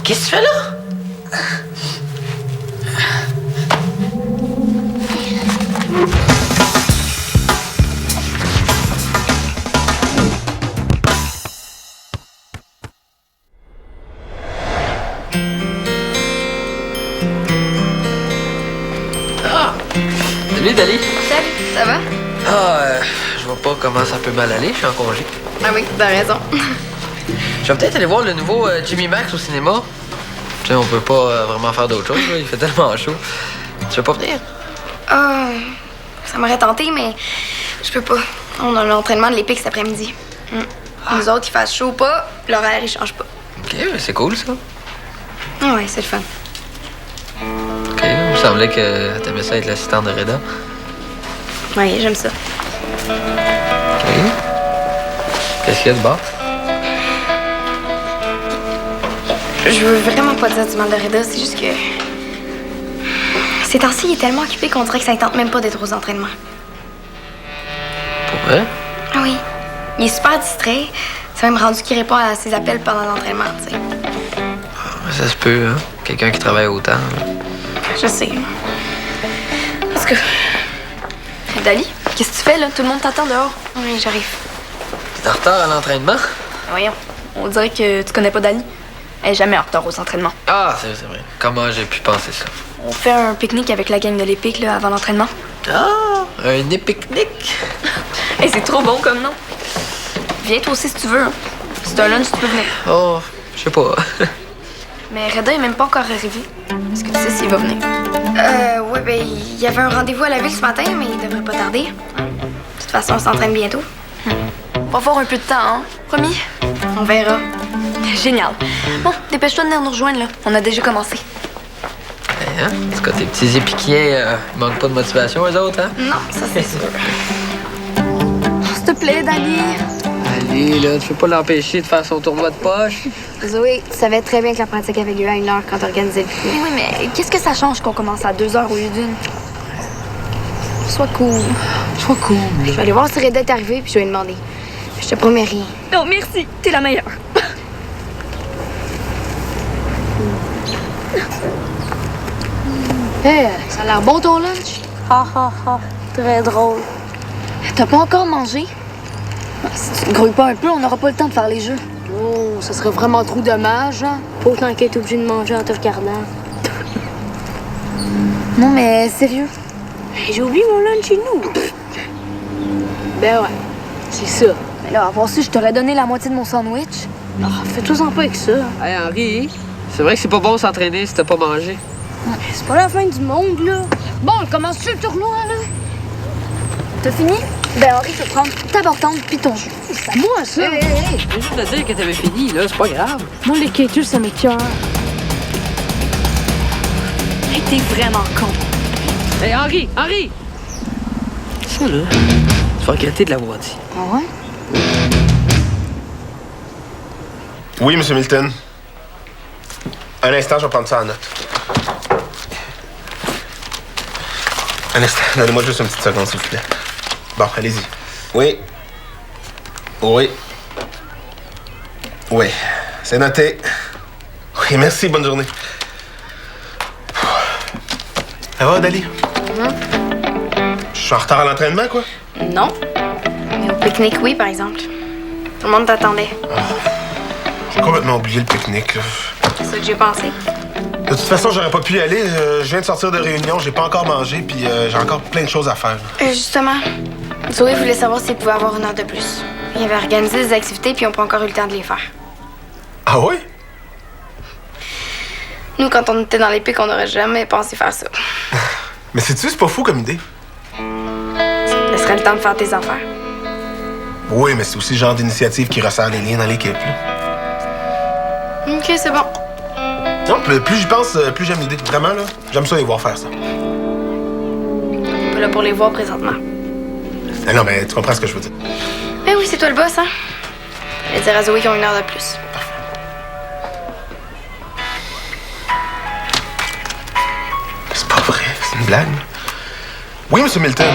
Qu'est-ce que tu fais là? Salut, Dali. Salut, ça va? Je vois pas comment ça peut mal aller, je suis en congé. Ah oui, t'as raison. Je vais peut-être aller voir le nouveau Jimmy Max au cinéma. Tu sais, on peut pas vraiment faire d'autre chose, là. Il fait tellement chaud. Tu veux pas venir? Ça m'aurait tenté, mais je peux pas. On a l'entraînement de l'Épique cet après-midi. Nous autres, il fasse chaud ou pas, l'horaire, il change pas. OK, mais c'est cool, ça. Ah ouais, c'est le fun. OK, il me semblait que t'aimais ça être l'assistante de Reda. Oui, j'aime ça. OK. Qu'est-ce qu'il y a de bas? Je veux vraiment pas dire du mal de Reda, c'est juste que... Ces temps-ci, il est tellement occupé qu'on dirait que ça ne tente même pas d'être aux entraînements. Pour vrai? Ah oui. Il est super distrait. C'est même rendu qu'il répond à ses appels pendant l'entraînement, tu sais. Ça se peut, hein? Quelqu'un qui travaille autant. Là. Je sais. Parce que... Dali, qu'est-ce que tu fais, là? Tout le monde t'attend dehors. Oui, j'arrive. T'es en retard à l'entraînement? Voyons. On dirait que tu connais pas Dali. Elle est jamais en retard aux entraînements. Ah, c'est vrai. Comment j'ai pu penser ça? On fait un pique-nique avec la gang de l'Épique, là, avant l'entraînement. Ah, un pique-nique. Et c'est trop bon comme nom. Viens toi aussi si tu veux. Hein. C'est un lunch, tu peux venir. Oh, je sais pas. Mais Reda est même pas encore arrivé. Est-ce que tu sais s'il va venir? Ouais, ben, il y avait un rendez-vous à la ville ce matin, mais il devrait pas tarder. De toute façon, on s'entraîne bientôt. On va avoir un peu de temps, hein? Promis? On verra. Génial. Bon, dépêche-toi de venir nous rejoindre, là. On a déjà commencé. Hein? En tout cas, tes petits épiquiers, ils manquent pas de motivation, eux autres, hein? Non, ça c'est sûr. S'il te plaît, Dali. Allez, là, tu peux pas l'empêcher de faire son tournoi de poche. Zoé, tu savais très bien que la pratique avait lieu à 1h quand t'organisais le pique-nique. Oui, mais qu'est-ce que ça change qu'on commence à 2h au lieu d'une? Sois cool. Sois cool. Je vais aller voir si Reda est arrivé puis je vais lui demander. Je te promets rien. Non, merci. T'es la meilleure. Hey, ça a l'air bon ton lunch? Ha ha ha. Très drôle. T'as pas encore mangé? Si tu te grouilles pas un peu, on n'aura pas le temps de faire les jeux. Oh, ça serait vraiment trop dommage, hein? Autant qu'elle est obligée de manger en te regardant. Non, mais sérieux. Hey, j'ai oublié mon lunch chez nous. Ben ouais, c'est ça. Mais là, avoir su, je t'aurais donné la moitié de mon sandwich. Ah, fais-toi-en pas avec ça. Hey, Henri, c'est vrai que c'est pas bon s'entraîner si t'as pas mangé. C'est pas la fin du monde, là. Bon, commence-tu le tournoi, là? T'as fini? Ben, Henri, tu vas prendre ta portante puis ton jus. C'est à moi, ça. Hey, je viens juste te dire que t'avais fini, là, c'est pas grave. Moi, les quêteux, ça m'écoeure. Hey, t'es vraiment con. Hey, Henri! Ça, là, tu vas regretter de l'avoir dit. Ah ouais? Oui, M. Milton. Un instant, je vais prendre ça en note. Un instant, donnez-moi juste une petite seconde, s'il vous plaît. Bon, allez-y. Oui. Oui. Oui. C'est noté. Oui, merci, bonne journée. Ça va, Dali? Je suis en retard à l'entraînement, quoi? Non. Mais au pique-nique, oui, par exemple. Tout le monde t'attendait. J'ai complètement oublié le pique-nique, là. C'est ça que j'ai pensé. De toute façon, j'aurais pas pu y aller. Je viens de sortir de réunion, j'ai pas encore mangé, puis j'ai encore plein de choses à faire. Justement, Zoé voulait savoir s'il pouvait avoir une heure de plus. Il avait organisé des activités, puis on n'a pas encore eu le temps de les faire. Ah oui? Nous, quand on était dans l'Épique, on n'aurait jamais pensé faire ça. Mais sais-tu, c'est pas fou comme idée. Ça serait le temps de faire tes affaires. Oui, mais c'est aussi le genre d'initiative qui resserre les liens dans l'équipe, là. OK, c'est bon. Non, plus j'y pense, plus j'aime l'idée. Vraiment, là, j'aime ça les voir faire ça. On est pas là pour les voir présentement. Ah non, mais tu comprends ce que je veux dire. Ben oui, c'est toi le boss, hein? Je vais dire à Zoé qu'ils ont une heure de plus. C'est pas vrai, c'est une blague. Oui, M. Milton.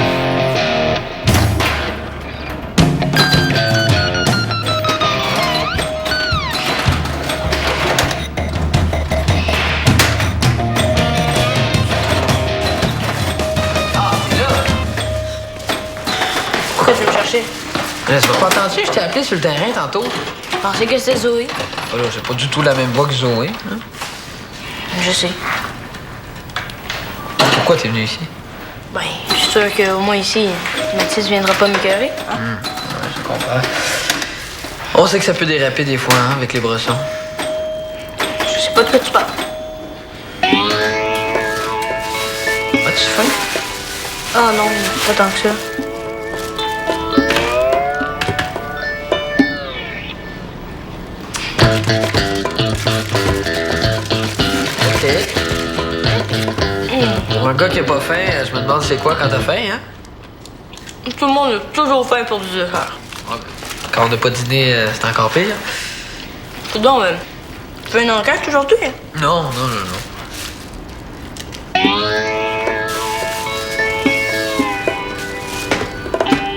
cherchais. Là, tu vas pas entendre, je t'ai appelé sur le terrain tantôt. Je pensais que c'était Zoé. Oh là, j'ai pas du tout la même voix que Zoé. Hein? Je sais. Pourquoi t'es venu ici? Ben, je suis sûr qu'au moins ici, Mathis viendra pas m'écœurer. Hein? Ouais, je comprends. On sait que ça peut déraper des fois, hein, avec les brossons. Je sais pas de quoi tu parles. As-tu faim? Ah non, pas tant que ça. OK. Pour un gars qui a pas faim, je me demande c'est quoi quand t'as faim, hein? Tout le monde a toujours faim pour du dessert. Ouais. Quand on n'a pas dîné, c'est encore pire. Donc, tu fais une enquête aujourd'hui? Hein? Non, non, non, non.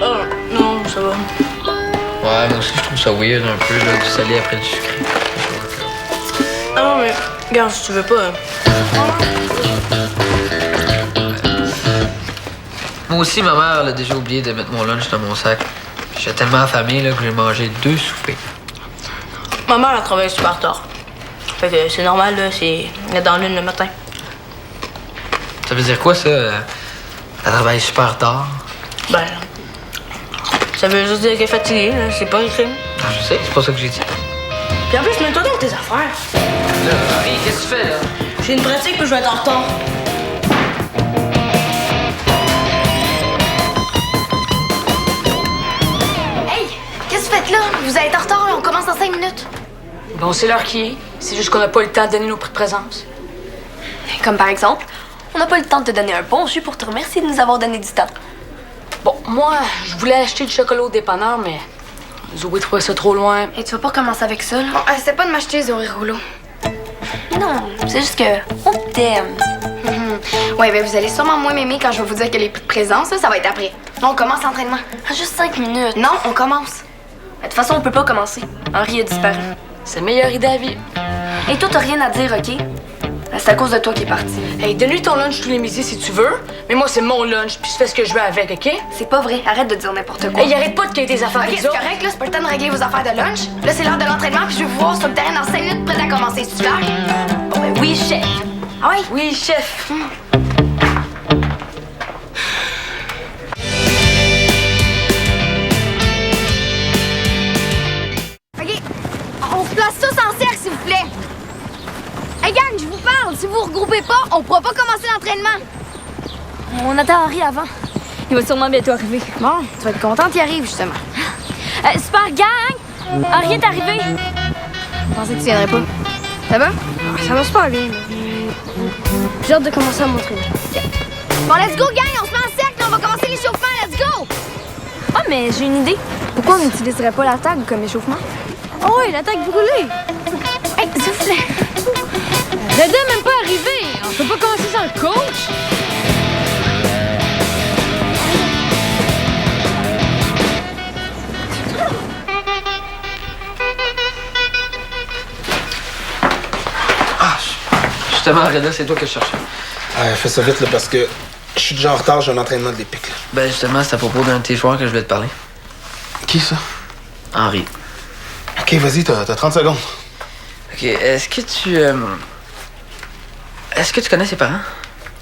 Ah, non, ça va. Ouais, moi aussi, je trouve ça weird un peu, là, du salé après du sucré. Ah non, mais regarde, si tu veux pas. Hein. Moi aussi, ma mère elle a déjà oublié de mettre mon lunch dans mon sac. J'étais tellement affamé là, que j'ai mangé 2 soupers. Ma mère, elle travaille super tard. Fait que c'est normal, là, c'est dans l'une le matin. Ça veut dire quoi, ça? Elle travaille super tard. Ben, ça veut juste dire qu'elle est fatiguée, là, c'est pas écrit. Ah, je sais, c'est pas ça que j'ai dit. Puis en plus, mets-toi dans tes affaires. Là, hey, qu'est-ce que tu fais, là? J'ai une pratique, puis je vais être en retard. Hey, qu'est-ce que vous faites là? Vous allez être en retard, là, on commence dans 5 minutes. Bon, c'est l'heure qui est. C'est juste qu'on n'a pas eu le temps de donner nos prix de présence. Comme par exemple, on n'a pas eu le temps de te donner un bon jus pour te remercier de nous avoir donné du temps. Bon, moi, je voulais acheter du chocolat au dépanneur, mais Zoé trouvait ça trop loin. Et tu vas pas commencer avec ça, là? Bon, c'est pas de m'acheter des oreilles rouleaux. Non, c'est juste que on t'aime. Ouais, ben vous allez sûrement moins m'aimer quand je vais vous dire que les prix de présence, ça va être après. Non, on commence l'entraînement. Ah, juste 5 minutes. Non, on commence. De toute façon, on peut pas commencer. Henri a disparu. C'est la meilleure idée à vie. Et toi, t'as rien à dire, OK? C'est à cause de toi qui est parti. Hey, donne-lui ton lunch tous les midis si tu veux, mais moi, c'est mon lunch, puis je fais ce que je veux avec, OK? C'est pas vrai. Arrête de dire n'importe quoi. Hey, arrête pas de quitter tes affaires OK, avec c'est ça. correct, là, c'est pas le temps de régler vos affaires de lunch. Là, c'est l'heure de l'entraînement, puis je vais vous voir sur le terrain dans 5 minutes, prête à commencer. C'est clair? Bon, ben oui, chef. Ah oui? Oui, chef. OK, on se place tous en cercle, s'il vous plaît. Hey, gang, je vous parle. Si vous regroupez pas, on pourra pas commencer l'entraînement. On attend Henri avant. Il va sûrement bientôt arriver. Bon, tu vas être contente qu'il arrive, justement. Super gang! Henri est arrivé. Je pensais que tu viendrais pas. Ça va? Ça va super bien. J'ai hâte de commencer à m'entraîner. Bon, let's go, gang! On se met en cercle, on va commencer l'échauffement. Let's go! Ah, mais j'ai une idée. Pourquoi on n'utiliserait pas la tag comme échauffement? Oh oui, la tag brûlée! Hey, s'il vous plaît. Reda n'est même pas arrivé. On peut pas commencer sans le coach. Justement, Reda, c'est toi que je cherchais. Fais ça vite, là, parce que je suis déjà en retard, j'ai un entraînement de l'épique, là. Ben, justement, c'est à propos d'un de tes joueurs que je voulais te parler. Qui, ça? Henri. OK, vas-y, t'as 30 secondes. OK, est-ce que tu... Est-ce que tu connais ses parents?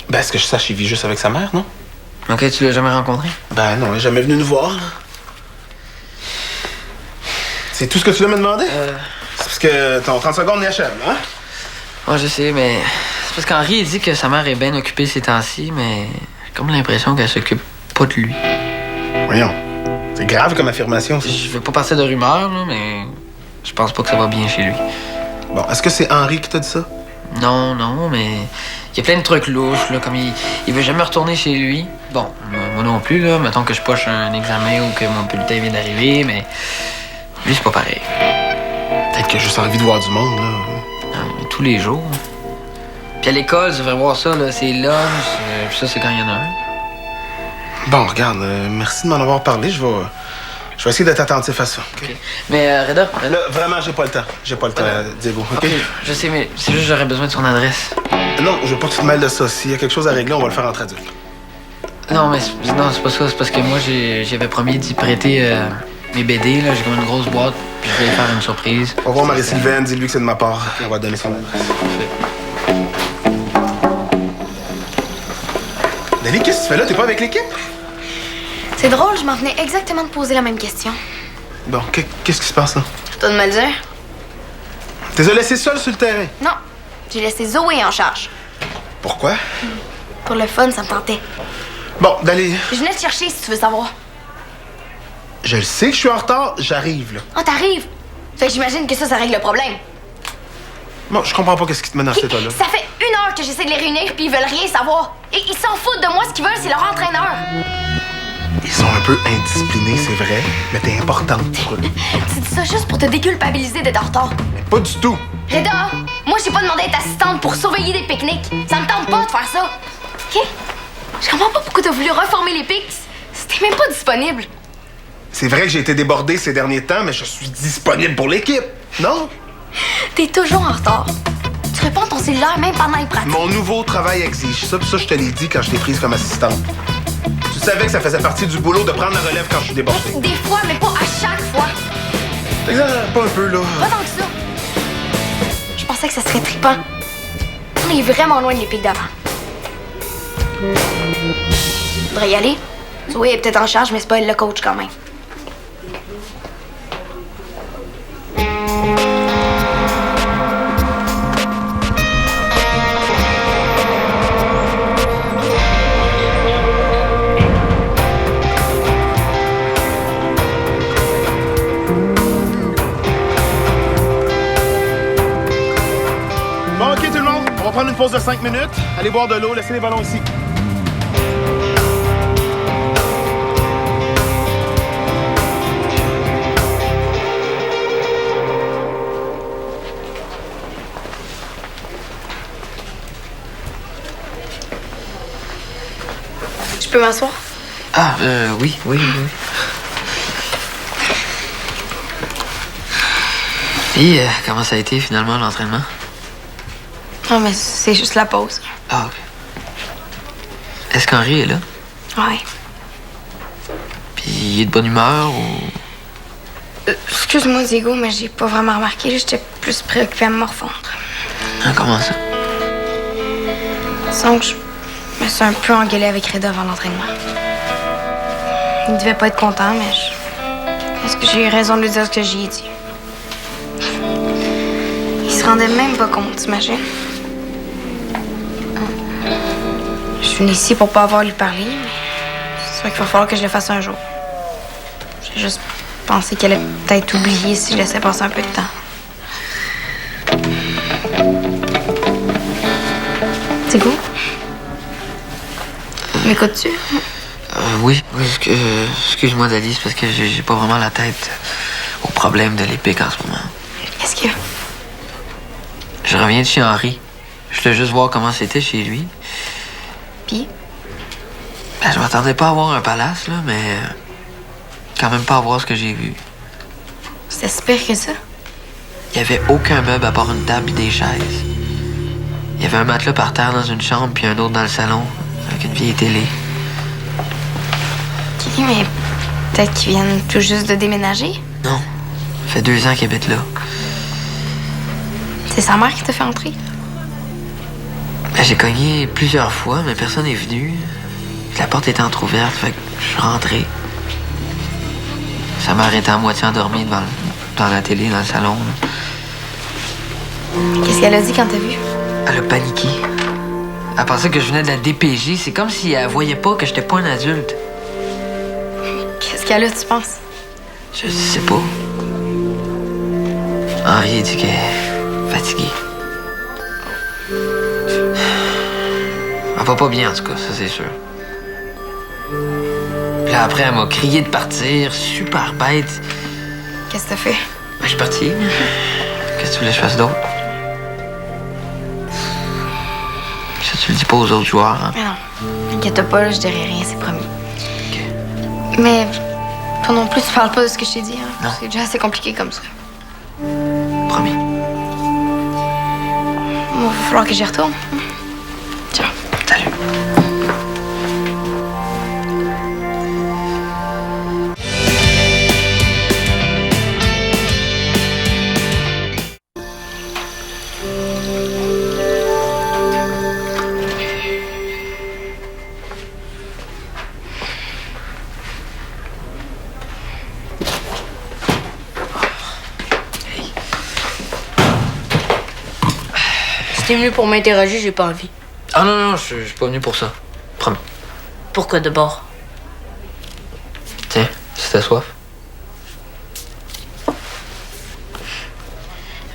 Ben, est-ce que je sache, il vit juste avec sa mère, non? OK, tu l'as jamais rencontré? Ben non, il est jamais venu nous voir, là. C'est tout ce que tu veux me demander? C'est parce que ton 30 secondes n'achève, hein? Ouais, je sais, mais... C'est parce qu'Henri, il dit que sa mère est bien occupée ces temps-ci, mais... J'ai comme l'impression qu'elle s'occupe pas de lui. Voyons. C'est grave comme affirmation, ça. Je veux pas passer de rumeurs, là, mais... Je pense pas que ça va bien chez lui. Bon, est-ce que c'est Henri qui t'a dit ça? Non, non, mais... Il y a plein de trucs louches, là, comme il veut jamais retourner chez lui. Bon, moi non plus, là. Mettons que je poche un examen ou que mon bulletin vient d'arriver, mais... Lui, c'est pas pareil. Peut-être qu'il a juste envie de voir du monde, là. Mais tous les jours. Puis à l'école, tu devrais voir ça, là, c'est lunch, puis ça, c'est quand il y en a un. Bon, regarde, merci de m'en avoir parlé. Je vais essayer d'être attentif à ça. OK? Mais, Reda... Là, vraiment, j'ai pas le temps. J'ai pas le temps, Diego. OK? Je sais, mais c'est juste que j'aurais besoin de son adresse. Non, je veux pas que tu te mêles de ça. S'il y a quelque chose à régler, on va le faire entre adultes. Non, mais non, c'est pas ça. C'est parce que moi, j'avais promis d'y prêter mes BD. Là. J'ai comme une grosse boîte, puis je vais lui faire une surprise. Au revoir, Marie-Sylvaine. Dis-lui que c'est de ma part. On va te donner son adresse. Dali, qu'est-ce que tu fais là? T'es pas avec l'équipe? C'est drôle, je m'en venais exactement de poser la même question. Bon, qu'est-ce qui se passe là? Tu dois me le dire? T'es laissé seul sur le terrain. Non, j'ai laissé Zoé en charge. Pourquoi? Pour le fun, ça me tentait. Bon, Dali, Je venais te chercher si tu veux savoir. je le sais que je suis en retard, j'arrive là. Oh, t'arrives! Fait que j'imagine que ça règle le problème. Bon, je comprends pas qu'est-ce qui te mène dans cet état-là. Ça fait 1 heure que j'essaie de les réunir puis ils veulent rien savoir. Et ils s'en foutent de moi, ce qu'ils veulent, c'est leur entraîneur. Ils sont un peu indisciplinés, c'est vrai, mais t'es importante pour eux. Tu dis ça juste pour te déculpabiliser d'être en retard. Mais pas du tout. Reda, moi j'ai pas demandé d'être assistante pour surveiller des pique-niques. Ça me tente pas de faire ça. OK? Je comprends pas pourquoi t'as voulu reformer les pics. C'était même pas disponible. C'est vrai que j'ai été débordé ces derniers temps, mais je suis disponible pour l'équipe, non? T'es toujours en retard. Tu réponds à ton cellulaire même pendant les pratiques. Mon nouveau travail exige ça, puis ça, je te l'ai dit quand je t'ai prise comme assistante. Tu savais que ça faisait partie du boulot de prendre la relève quand je suis débordé. Des fois, mais pas à chaque fois. T'exagères pas un peu, là. Pas tant que ça. Je pensais que ça serait trippant. On est vraiment loin de l'épique d'avant. Faudrait y aller. Zoé est peut-être en charge, mais c'est pas elle le coach quand même. Bon, OK, tout le monde, on va prendre une pause de 5 minutes. Allez boire de l'eau, laissez les ballons ici. Je peux m'asseoir? Ah, oui. Et comment ça a été finalement l'entraînement? Non, mais c'est juste la pause. Ah, ok. Est-ce qu'Henri est là? Ouais. Puis il est de bonne humeur ou. Excuse-moi, Diego, mais j'ai pas vraiment remarqué. J'étais plus préoccupée à me morfondre. Ah, comment ça? Disons que je me suis un peu engueulée avec Reda avant l'entraînement. Il devait pas être content, mais est-ce que j'ai eu raison de lui dire ce que j'y ai dit? Il se rendait même pas compte, t'imagines? Je suis venue ici pour pas avoir à lui parler, mais c'est vrai qu'il va falloir que je le fasse un jour. J'ai juste pensé qu'elle allait peut-être oublier si je laissais passer un peu de temps. Diego? M'écoutes-tu? Oui. Excuse-moi, Dali, c'est parce que j'ai pas vraiment la tête au problème de l'épique en ce moment. Qu'est-ce qu'il y a? Je reviens de chez Henri. Je voulais juste voir comment c'était chez lui. Puis? Ben, je m'attendais pas à voir un palace, là, mais quand même pas à voir ce que j'ai vu. C'était si pire que ça? Il y avait aucun meuble à part une table et des chaises. Il y avait un matelas par terre dans une chambre, puis un autre dans le salon, avec une vieille télé. OK, mais peut-être qu'ils viennent tout juste de déménager. Non, ça fait 2 ans qu'il habite là. C'est sa mère qui t'a fait entrer? Ben, j'ai cogné plusieurs fois, mais personne n'est venu. La porte était entrouverte, fait que je suis rentré. Sa mère était à moitié endormie dans la télé, dans le salon. Qu'est-ce qu'elle a dit quand t'as vu? Elle a paniqué. Elle pensait que je venais de la DPJ. C'est comme si elle voyait pas que j'étais pas un adulte. Qu'est-ce qu'elle a, tu penses? Je sais pas. Henri a dit qu'elle est fatiguée. Elle va pas bien, en tout cas, ça c'est sûr. Puis là, après, elle m'a crié de partir, super bête. Qu'est-ce que t'as fait? Ben, je suis parti. Qu'est-ce que tu voulais que je fasse d'autre? Ça, tu le dis pas aux autres joueurs, hein? Mais non, inquiète pas, là, je dirai rien, c'est promis. Mais toi non plus, tu parles pas de ce que je t'ai dit, hein? Non. C'est déjà assez compliqué comme ça. Promis. Bon, va falloir que j'y retourne. Ciao. Salut. t'es venu pour m'interroger, j'ai pas envie. Ah non, je suis pas venu pour ça. Promis. Pourquoi de bord? Tiens, si t'as soif.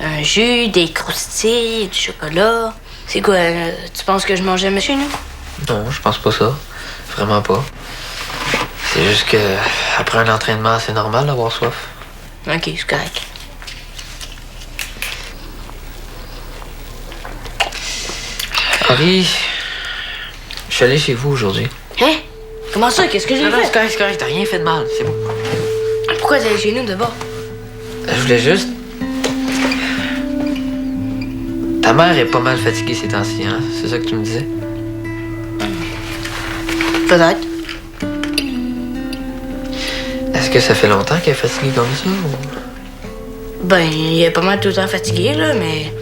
Un jus, des croustilles, du chocolat. C'est quoi, tu penses que je mange jamais chez nous? Non, je pense pas ça. Vraiment pas. C'est juste que après un entraînement, c'est normal d'avoir soif. Ok, c'est correct. Harry, je suis allé chez vous aujourd'hui. Hein? Comment ça? Qu'est-ce que j'ai Non, fait? c'est correct, t'as rien fait de mal, c'est bon. Pourquoi t'es allé chez nous d'abord? Je voulais juste... Ta mère est pas mal fatiguée ces temps-ci, hein? C'est ça que tu me disais? Peut-être. Est-ce que ça fait longtemps qu'elle est fatiguée comme ça, ou... Ben, il est pas mal tout le temps fatigué, là, mais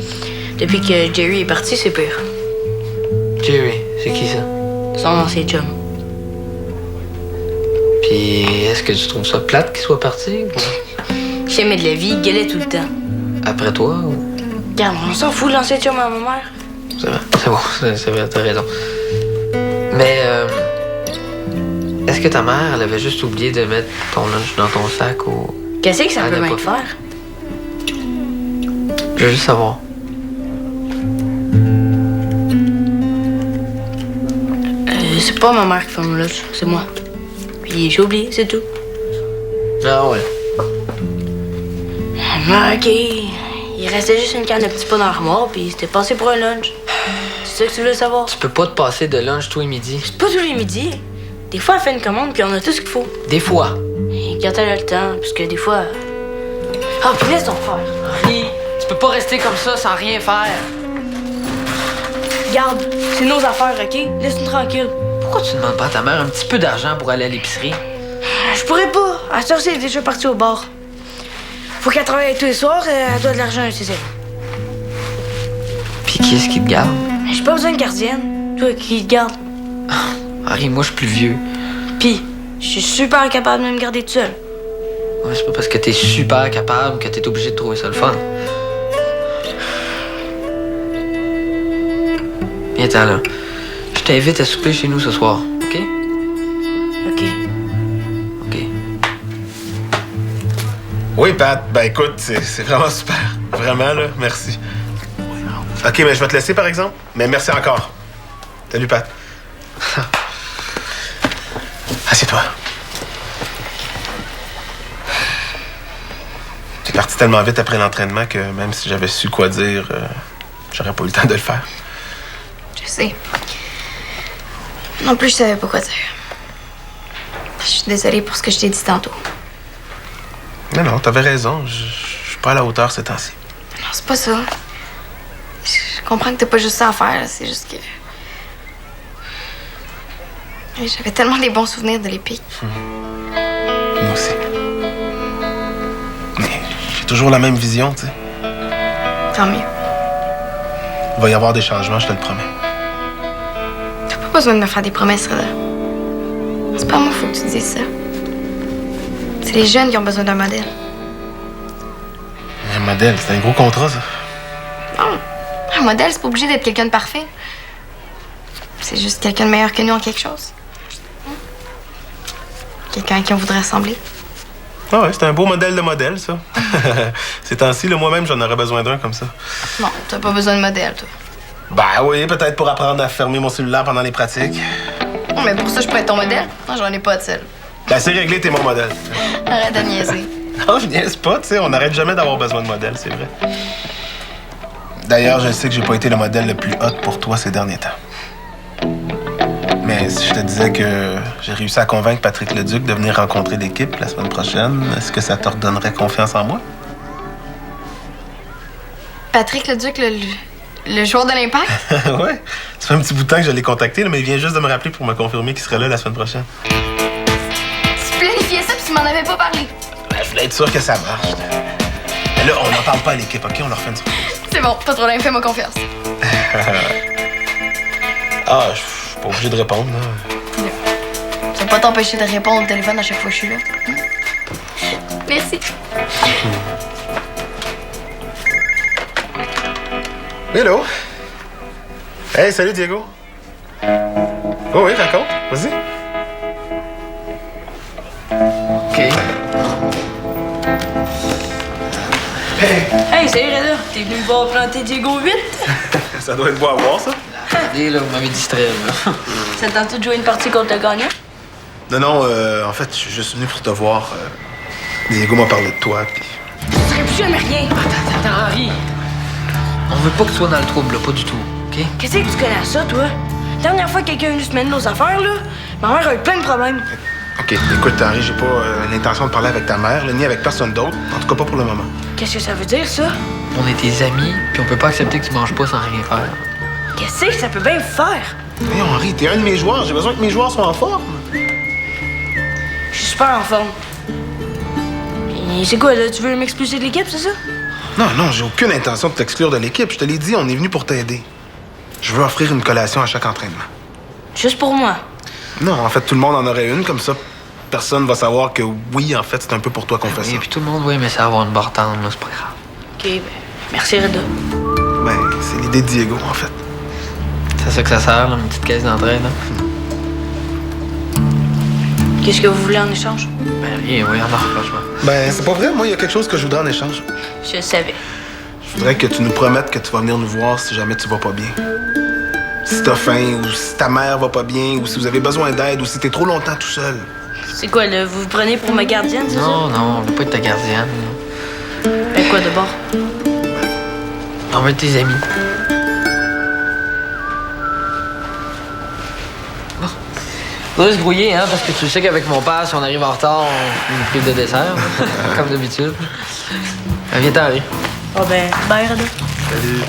depuis que Jerry est parti, c'est pire. Jerry, c'est qui ça? Son ancien chum. Puis est-ce que tu trouves ça plate qu'il soit parti? Ou... Jamais de la vie, il gueulait tout le temps. Après toi, ou... Regarde, on s'en fout de l'ancien chum à ma mère. C'est vrai, c'est bon, c'est vrai, t'as raison. Mais, est-ce que ta mère, elle avait juste oublié de mettre ton lunch dans ton sac ou... Qu'est-ce que ça Elle peut a bien pas te fait. faire? Je veux juste savoir. C'est pas ma mère qui fait mon lunch, c'est moi. Puis j'ai oublié, c'est tout. Ah ouais. Ah, ok. Il restait juste une canne de petits pois dans l'armoire, puis c'était passé pour un lunch. C'est ça que tu voulais savoir? Tu peux pas te passer de lunch tous les midis. C'est pas tous les midis. Des fois, elle fait une commande, puis on a tout ce qu'il faut. Des fois. Et quand elle a le temps, parce que des fois... Ah, puis laisse ton faire. Harry, tu peux pas rester comme ça sans rien faire. Regarde, c'est nos affaires, ok? Laisse-nous tranquille. Pourquoi tu demandes pas à ta mère un petit peu d'argent pour aller à l'épicerie? Je pourrais pas. À cette heure-ci, elle est déjà partie au bar. Faut qu'elle travaille tous les soirs, elle doit de l'argent, c'est ça. Puis qui est-ce qui te garde? J'ai pas besoin de gardienne. Toi, qui te garde? Harry, moi je suis plus vieux. Pis, je suis super capable de me garder tout seul. Ouais, c'est pas parce que t'es super capable que t'es obligé de trouver ça le fun. Viens-t'en là. Je t'invite à souper chez nous ce soir, OK? Ok. OK. Oui, Pat. Ben écoute, c'est vraiment super. Vraiment, là. Merci. OK, mais je vais te laisser, par exemple. Mais merci encore. Salut, Pat. Assieds-toi. T'es parti tellement vite après l'entraînement que même si j'avais su quoi dire, j'aurais pas eu le temps de le faire. Je sais. Non plus, je savais pas quoi dire. Je suis désolée pour ce que je t'ai dit tantôt. Non, t'avais raison. Je suis pas à la hauteur ces temps-ci. Non, c'est pas ça. Je comprends que t'as pas juste ça à faire, là. C'est juste que... Et j'avais tellement des bons souvenirs de l'Épique. Moi aussi. Mais j'ai toujours la même vision, tu sais. Tant mieux. Il va y avoir des changements, je te le promets. T'as pas besoin de me faire des promesses, Reda. C'est pas moi, faut que tu dises ça. C'est les jeunes qui ont besoin d'un modèle. Un modèle, c'est un gros contrat, ça. Non. Un modèle, c'est pas obligé d'être quelqu'un de parfait. C'est juste quelqu'un de meilleur que nous en quelque chose. Quelqu'un à qui on voudrait ressembler. Ah ouais, c'est un beau modèle de modèle, ça. Ces temps-ci, là, moi-même, j'en aurais besoin d'un comme ça. Non, t'as pas besoin de modèle, toi. Ben oui, peut-être pour apprendre à fermer mon cellulaire pendant les pratiques. Non, mais pour ça, je pourrais être ton modèle. Moi, j'en ai pas de sel. Ben c'est réglé, t'es mon modèle. Arrête de niaiser. Non, je niaise pas, tu sais, on n'arrête jamais d'avoir besoin de modèle, c'est vrai. D'ailleurs, je sais que j'ai pas été le modèle le plus hot pour toi ces derniers temps. Mais si je te disais que j'ai réussi à convaincre Patrick Leduc de venir rencontrer l'équipe la semaine prochaine, est-ce que ça te redonnerait confiance en moi? Patrick Leduc, le joueur de l'Impact? Ouais. Ça fait un petit bout de temps que je l'ai contacté, là, mais il vient juste de me rappeler pour me confirmer qu'il serait là la semaine prochaine. Tu planifiais ça puis tu m'en avais pas parlé. Ben, je voulais être sûr que ça marche. Mais là, on n'en parle pas à l'équipe, OK? On leur fait une surprise. C'est bon, pas de problème, fais-moi confiance. Ah, je suis pas obligé de répondre, là. Ça va pas t'empêcher de répondre au téléphone à chaque fois que je suis là. Merci. Hello. Hey, salut Diego. Oh oui, raconte. Vas-y. OK. Hey, salut Reda. T'es venu me voir planter Diego 8? Ça doit être beau à voir, ça. Allez, là, vous m'avez distrait, là. Ça te tente de jouer une partie contre le gagnant? Non, en fait, je suis juste venu pour te voir. Diego m'a parlé de toi, puis... Tu serais plus jamais rien. Attends, Henri. On veut pas que tu sois dans le trouble, là, pas du tout, OK? Qu'est-ce que tu connais à ça, toi? La dernière fois que quelqu'un est venu se mêler nos affaires, là, ma mère a eu plein de problèmes. OK, écoute, Henri, j'ai pas l'intention de parler avec ta mère, là, ni avec personne d'autre. En tout cas, pas pour le moment. Qu'est-ce que ça veut dire, ça? On est tes amis, puis on peut pas accepter que tu manges pas sans rien faire. Qu'est-ce que ça peut bien faire? Hey, Henri, t'es un de mes joueurs. J'ai besoin que mes joueurs soient en forme. Je suis super en forme. Et c'est quoi, là? Tu veux m'expulser de l'équipe, c'est ça? Non, j'ai aucune intention de t'exclure de l'équipe. Je te l'ai dit, on est venu pour t'aider. Je veux offrir une collation à chaque entraînement. Juste pour moi. Non, en fait, tout le monde en aurait une, comme ça, personne va savoir que oui, en fait, c'est un peu pour toi qu'on fait ça. Et puis tout le monde, oui, mais ça avoir une barre tendre, là, c'est pas grave. OK, ben, merci, Reda. Ben, c'est l'idée de Diego, en fait. C'est ça que ça sert, là, une petite caisse d'entraide, là. Qu'est-ce que vous voulez en échange? Ben rien, oui, alors, franchement. Ben, c'est pas vrai. Moi, il y a quelque chose que je voudrais en échange. Je le savais. Je voudrais que tu nous promettes que tu vas venir nous voir si jamais tu vas pas bien. Si t'as faim, ou si ta mère va pas bien, ou si vous avez besoin d'aide, ou si t'es trop longtemps tout seul. C'est quoi, là? Vous vous prenez pour ma gardienne, c'est Non, on veut pas être ta gardienne. ça? Ben quoi, d'abord? On veut être tes amis. On doit se grouiller, hein, parce que tu sais qu'avec mon père, si on arrive en retard, on une prise de dessert, comme d'habitude. Viens-t'en, allez. Oh ben, bye, Reda. Salut.